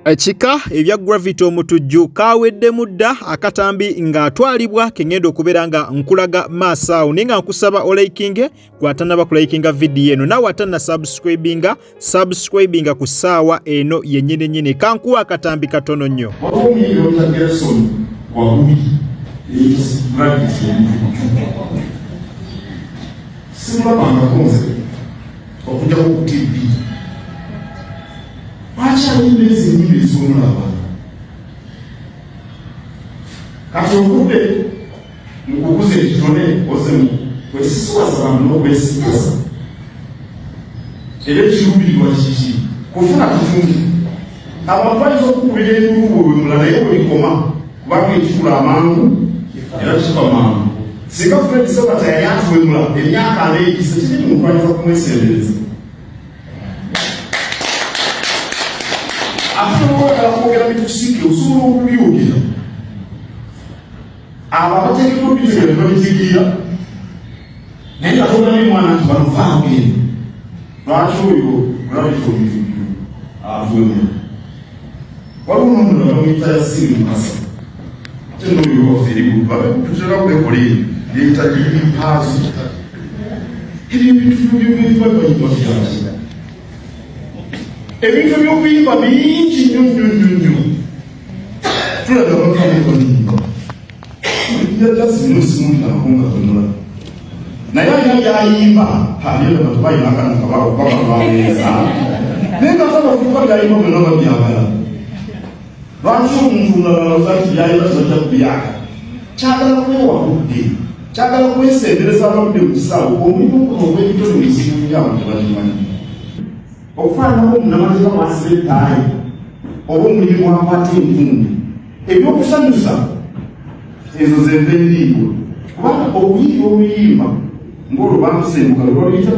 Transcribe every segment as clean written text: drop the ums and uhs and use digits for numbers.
Ekika ebya Gravity omutujju kawedde mudda akatambi ng'atwalibwa kengendo okubeera nga nkulaga maasawo naye nga nkusaba olaikinge gwatanaba kulaikinga vidiyo eno nawe atanna subscribinga ku ssaawa eno yennyini kankuwa akatambi katono nnyo. Acha nibezi nyingi zumula abantu. Kati okude mukukuze kitone ozemu kwesisuwaza abantu n'okwesikaza. Era ekirubirwa kiki kufuna kufungi. Abantu bayinza okukubira ebiruubo bimula naye bwelikoma kubanga ekikula amangu era kifa mangu. Singa Fred Sabata yali atuwemula emyaka aneeyisa kiri muntu ayinza kumwesembereza. Kwogera bitusike osobola okubyogera abo abateekera obitegera babitegeera naye nga togamye mwana nti bano vaagenda lwaki oyo olabitobitukiro avuyemu waliwo n'omulala bamuyita yasimu mukasa ate n'oyo wafeeribu babetutera kubekoleyo yeyita mpaazi ebintu byobiyimba byaki ebintu by'okuyimba bingi nnyo tulaga bakamukonimba yajasimusimunaakunga tonola naye alina byayimba alina batubayina akana kabababaeza naye nga tabafuuka byayimba byonna babyagala lwaki omuntu mulala ti byayimba tibajja kubyaka kyagala kwewakudde kyagala kwesembereza ababudde mu kisaawo omulimu guno ogw'ebitone muzibu nnyo abantu tebakimanyi okufaanako omunamaziga mwasiretayi oba omulimu wakwata enkumbi ebyokusanyusa ezo zemba endiibwa kubanga okuyimba oluyimba ng'olwo bamusembuka lwoluyita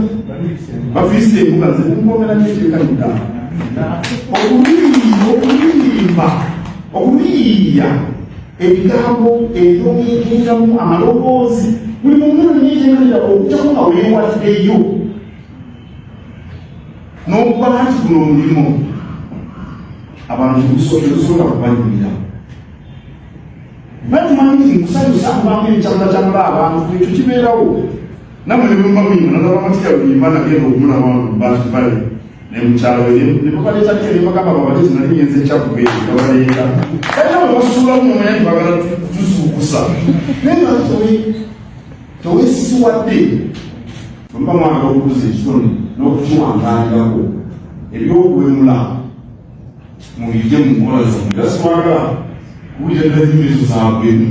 batwisembuka nze kunkomera nekyekayudda okuyimba okuyiiya ebigambo ebyogendamu amaloboozi buli muntu nyetegerera okujjako nga weewaddeyo n'okuba nti guno omulimu abantu tegusobola kubanyumira batumanyi nti nkusanyusa kubamu ekyamulacamula abantu ekyo kibeerawo namwe ne bwemba muyimba nalabamatika buyimba nagenda okumulaba bantu bale nemukyalo nebabaleetake nebagamba babatezi nali nyenza ekyakubeera babaleeta era bwe basuulamu nomanya nti bagala tusuukusa naye nga towesisiwadde bwemba mwagala okukuza ekitone n'okukiwangaangako ebyokuwemula mubijje mu nkola zammwe era siwagala kuwulira ddala ezo zaabwemu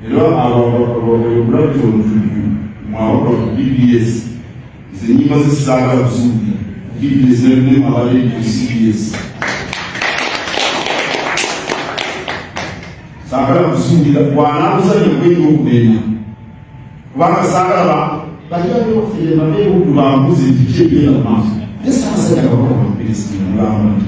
era abulabi omutujju mwabakola ku BBS zenyimba zesaagala kuzuulira BBS nerunemu abalediyo CBS saagala kuzuulira bwanaabuzanya bwenya okunenya kubanga saagala bajjabyofiire babeebudu bambuze ebikyebera maaso esaasaga bakomampirisimulamba.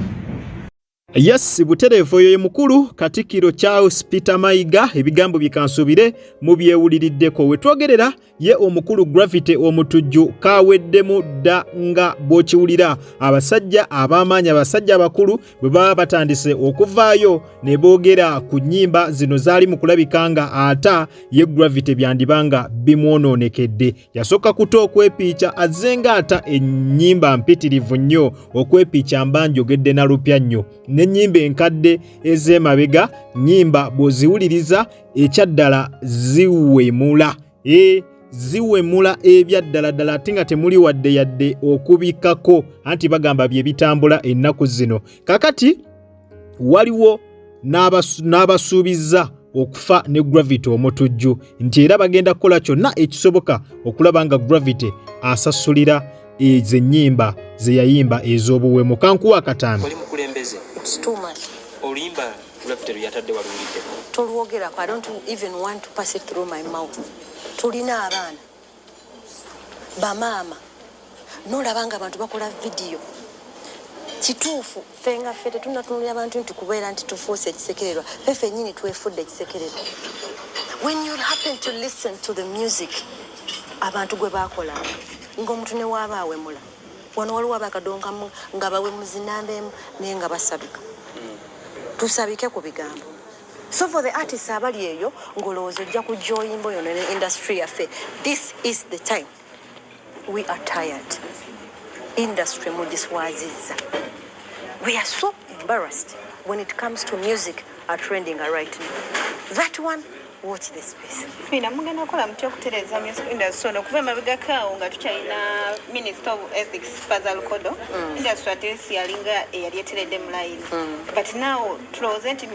Yes, butereevu oyo ye mukulu Katikkiro Charles Peter Mayiga ebigambo byekansuubire mu byewuliriddeko wetwogerera ye omukulu Gravity omutujju kaweddemu dda nga bw'okiwulira abasajja ab'amaanyi abasajja abakulu bwe baba batandise okuvaayo ne boogera ku nnyimba zino zaali mu kulabika nga ata ye Gravity byandibanga bimwonoonekedde yasooka kuta okwepiica azenga ata ennyimba mpitirivu nnyo okwepiica mbanjogedde na lupya nnyo n'ennyimba enkadde ez'emabega nnyimba bw'oziwuliriza ekyaddala ziwemula ziwemula ebyaddala ate nga temuli wadde yadde okubikkako anti bagamba bye bitambula ennaku zino kakati waliwo n'abasuubizza okufa ne Gravity omutujju nti era bagenda kukola kyonna ekisoboka okulaba nga Gravity asasulira ezo ennyimba ze yayimba ez'obuwemu kankuwa akatambi olimba Gravity yatadde waluwulidde tolwogerako I don't even want to pass it through my mouth tulina abaana bamaama n'olaba nga abantu bakola vidiyo kituufu ffe nga ffe tetunatunulira abantu nti kubeera nti tufuuse ekisekererwa ffe ffennyini twefudde ekisekererwa when you happen to listen to the music abantu gwe baakolanga ng'omuntu ne waaba awemula wano waliwo abakadonkamu nga bawemuzi nambeemu naye nga basabika tusabike ku bigambo so for the artists abali eyo ng'olowooza ojja kujja oyimba oyo ne industry yaffe this is the time we are tired industry mugiswazizza we are so embarrassed when it comes to music are trending right now that one watch this space. Fina mugenda kola mutya okutereza music industry no kuva mabigakaawo nga tukyalina Minister of Ethics Fazal Kodo industry atesi yalinga yali eteredde mu line but now tulowooza nti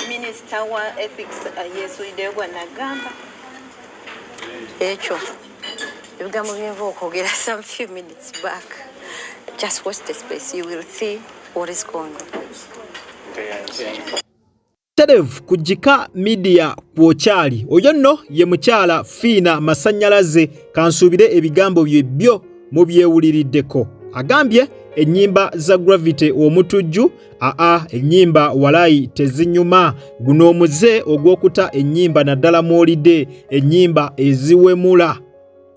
Minister wa Ethics yesuuliddeyo gwa Nagamba ekyo ebigambo byenva okwogera some few minutes back just watch the space you will see what is going on. Terev kujika media kwokyali oyo nno ye mukyala Fiina Masanyalaze kansubire ebigambo byebyo mu byewuliriddeko agambye ennyimba za Gravity omutujju ennyimba walayi tezinyuma guno omuze ogw'okuta ennyimba naddala mwolidde ennyimba eziwemula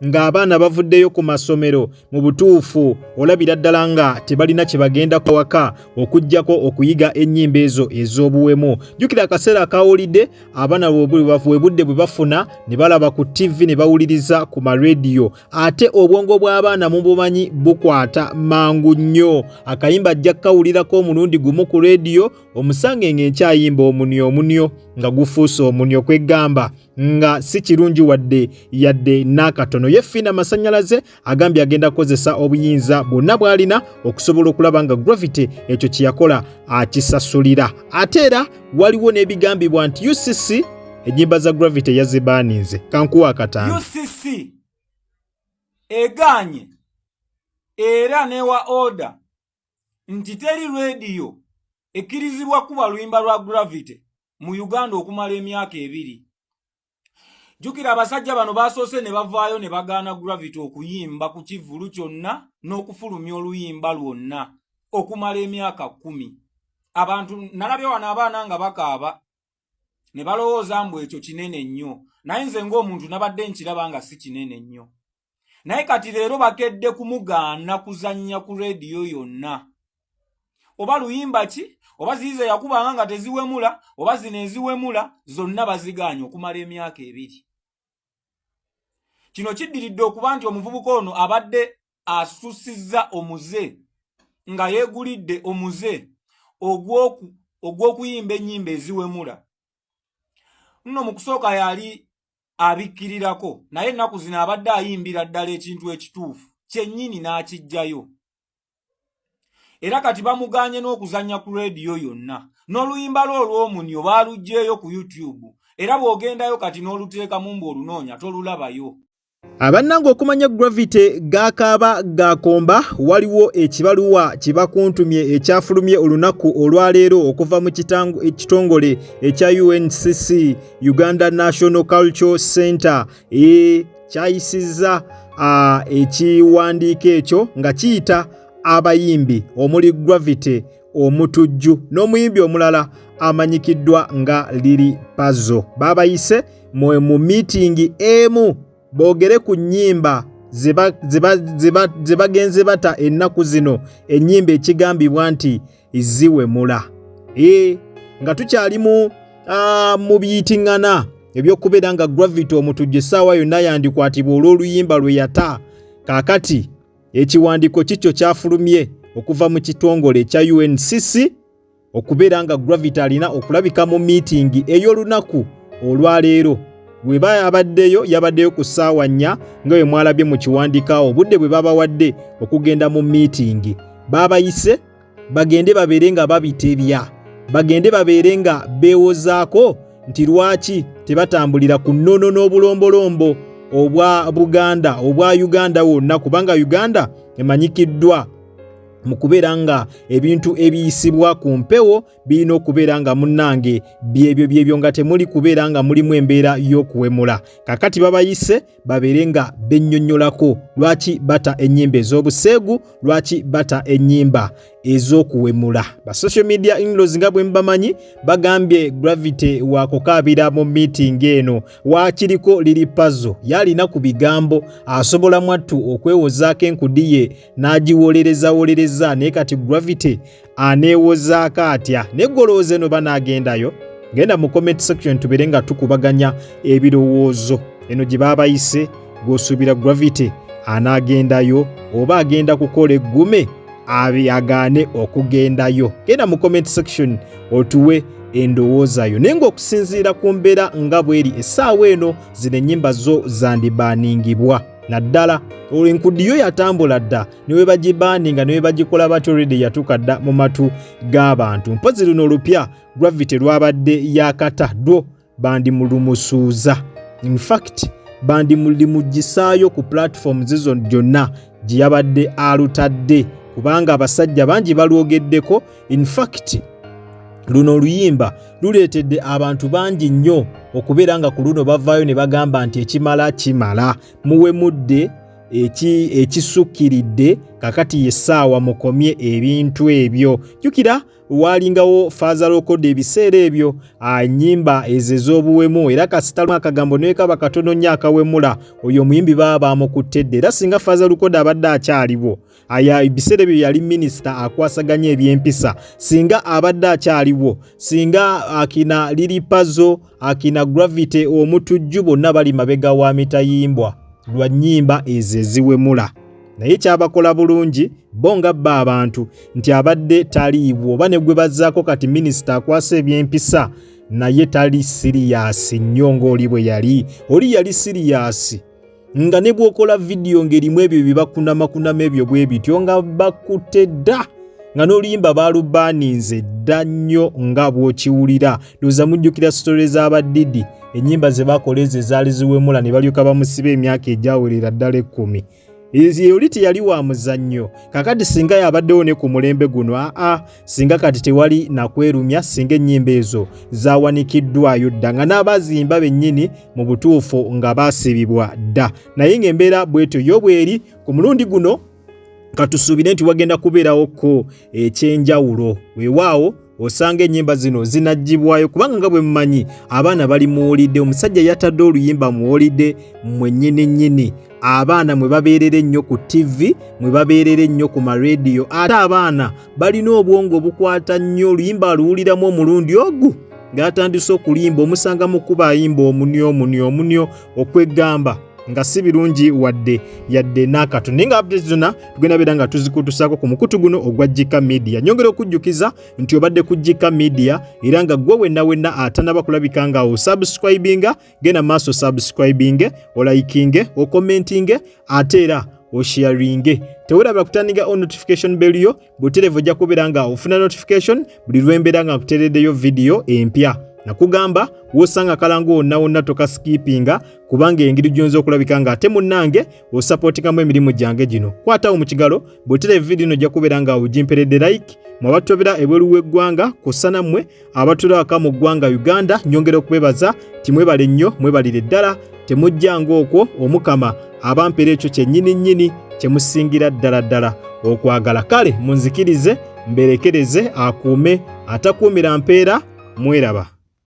ng'abaana bavuddeyo ku masomero mu butuufu olabira ddala nga tebalina kye bagenda kwawaka okuggyako okuyiga ennyimba ezo ez'obuwemu. Jjukira akaseera akawulidde abaana bwe budde bwe bafuna ne balaba ku TV ne bawuliriza ku marediyo ate obwongo bw'abaana mubumanyi bukwata mangu nnyo akayimba ajja kawulirako omulundi gumu ku rediyo omusange ng'enkyayimba omunyo nga gufuuse omunyo kwegamba nga si kirungi wadde yadde n'akatono. Ye Fiina Masanyalaze agambye agenda kukozesa obuyinza bwonna bw'alina okusobola okulaba nga Gravity ekyo kyeyakola akisasulira. Ate era waliwo n'ebigambibwa nti UCC ennyimba za Gravity yazibaaninze. Kankuwa akatanga. UCC eganye era newa order nti teri radio ekkirizibwa kuba luyimba lwa Gravity mu Uganda okumala emyaka 2. Jukira abasajja bano basoose ne bavaayo ne bagaana Gravity okuyimba ku kivulu kyonna n'okufulumya oluyimba lwonna okumala emyaka 10. Abantu nalabye wano abaana nga bakaaba ne balowooza mbu ekyo kinene nnyo naye nze ng'omuntu nabadde nkiraba nga si kinene nnyo naye kati leero bakedde kumugaana kuzannya ku rediyo yonna oba luyimba ki oba ziize yakubanga nga teziwemula oba zino eziwemula zonna baziganye okumala emyaka 2. Kino kiddiridde okuba nti omuvubuka ono abadde asusizza omuze nga yeegulidde omuze ogw'okuyimba ennyimba eziwemula. Nno mu kusooka yali abikkirirako naye ennaku zino abadde ayimbira ddala ekintu ekituufu kyennyini n'akijjayo. Era kati bamuganye n'okuzannya ku rediyo yonna n'oluyimba lwo olw'omunyo baaluggyeyo ku YouTube era bw'ogendayo kati n'oluteekamu ng'olunoonya tolulabayo. Abannanga okumanya Gravity gakaaba gakomba waliwo ekibaluwa kibakuntumye ekyafulumye olunaku olwaleero okuva mu ekitongole ekya UNCC Uganda National Cultural Center kyayisizza ekiwandiiko ekyo nga kiyita abayimbi omuli Gravity omutujju n'omuyimbi omulala amanyikiddwa nga Lili Pazzo babayise mu meeting emu boogere ku nnyimba ze bagenze bata ennaku zino ennyimba ekigambibwa nti ziwemula nga tukyali mu biyitiŋŋana ebyokubeera nga Gravity omutujju essaawa yonna yandikwatibwa olw'oluyimba lwe yata kaakati ekiwandiiko kikyo kyafulumye okuva mu kitongole ekya UNCC okubeera nga Gravity alina okulabika mu meeting ey'olunaku olwaleero bwe abaddeyo yabaddeyo ku ssaawa 4 nga bwe mwalabye mu kiwandiikaawo obudde bwe babawadde okugenda mu meeting baabayise bagende babeere nga babitebya bagende babeere nga beewozaako nti lwaki tebatambulira ku nnono n'obulombolombo obwa Buganda obwa Uganda wonna kubanga Uganda emanyikiddwa mu kubeera nga ebintu ebiyisibwa ku mpewo birina okubeera nga munnange byebyo nga temuli kubeera nga mulimu embeera y'okuwemula. Kakati babayise babeere nga bennyonnyolako lwaki bata ennyimba ez'obuseegu lwaki bata ennyimba ez'okuwemula. Ba social media in-laws nga bwe mbamanyi bagambye Gravity wakukaabira mu meeting eno waakiriko liri puzzle yalina ku bigambo asobola mwattu okwewozaako enkudi ye n'agiwolereza naye kati Gravity aneewozaako atya neggolooza eno banaagendayo. Genda mu comment section tubeere nga tukubaganya ebirowoozo eno gye baabayise gw'osuubira Gravity anaagendayo oba agenda kukola eggume agaane okugendayo. Genda mu comment section otuwe endowoozayo naye ng'okusinziira ku mbeera nga bw'eri essaawa eno zino ennyimba zo zandibaaningibwa naddala olwo enkudi yo yatambula dda niwe bagibaaninga niwe bagikola batyo already yatuuka dda mu matu g'abantu. Mpozi luno olupya Gravity lwabadde yakata dwo bandimulumusuuza. In fact bandimugisaayo ku platform zizo gyonna gye yabadde alutadde kubanga abasajja bangi balwogeddeko. In fact luno oluyimba luleetedde abantu bangi nnyo okubeera nga ku luno bavaayo ne bagamba nti ekimala kimala muwemudde ekisukkiridde kakati yessaawa mukomye ebintu ebyo. Jjukira waalingawo Faaza Lokodo ebiseera ebyo ennyimba ezo ez'obuwemu era kasita akagambo naye kaba katono nnyo akawemula oyo omuyimbi baba bamukuttedde era singa Faaza Lokodo abadde akyaliwo ebiseera ebyo yali minisita akwasaganya ebyempisa singa abadde akyaliwo singa akina liri puzzle akina Gravity omutujju bonna bali mabega wa mitayimbwa lwa nnyimba ezo eziwemula. Naye kyabakola bulungi bo nga bba abantu nti abadde taliibwo oba ne gwe bazzaako kati minisita akwasa ebyempisa naye tali siriyasi nnyo ng'oli bwe yali. Oli yali siriyasi nga ne bw'okola vidiyo ng'erimu ebyo bibakunamakunama ebyo bwe bityo nga bakutte dda nga n'oluyimba baalubaaninze dda nnyo nga bw'okiwulira. Ndowooza mujjukira sitole z'abadidi ennyimba ze bakola ezo ezaali ziwemula ne balyoka bamusiba emyaka egyawerera ddala 10. Oli teyali wa muzannyo kakati singa yabaddewo ne ku mulembe guno singa kati tewali nakwerumya singa ennyimba ezo zawanikiddwayo dda nga n'abazimba bennyini mu butuufu nga baasibibwa dda. Naye ng'embeera bwetyo yo bweri ku mulundi guno katusuubire nti wagenda kubeerawoko ekyenjawulo. Weewaawo osanga ennyimba zino zinaggyibwayo kubanga nga bwe mumanyi abaana bali mu wolide. Omusajja yatadde oluyimba mu wolide mmwe nnyini abaana mwe babeerera ennyo ku TV mwe babeerera ennyo ku marediyo ate abaana balina obwongo obukwata nnyo oluyimba aluwuliramu omulundi ogu ng'atandise okulimba omusanga mu kuba ayimba omunyo okwegamba nga si birungi wadde yadde n'akatono. Naye nga updates zonna tugenda beera nga tuzikutusaako ku mukutu guno ogwa Jika Media. Nyongera okujjukiza nti obadde ku Jika Media era nga gwe wenna atanaba kulabika nga osubscribinga genda maaso subscribinge olikinge okommentinge ate era osharinge. Teweraba kutandika on notification bell yo buterevu ojja kubeera nga ofuna notification buli lwembeera nga nkuteereddeyo video empya. Nakugamba wosanga kalango wonna tokaskipinga kubanga engeri gyonza okulabika nga ate munnange osupportingamu emirimu gyange gino. Kwatawo mu kigalo bw'otere video ino ojja kubeera nga ogimperedde like mu abatobera ebweru w'eggwanga kussa nammwe abatulabaka mu ggwanga Uganda. Nyongera okubebaza timwebale nnyo mwebalire ddala temujjanga okwo omukama abampera ekyo kyennyini kyemusingira ddala okwagala. Kale munzikirize mberekereze akuume atakuumira mpeera mweraba.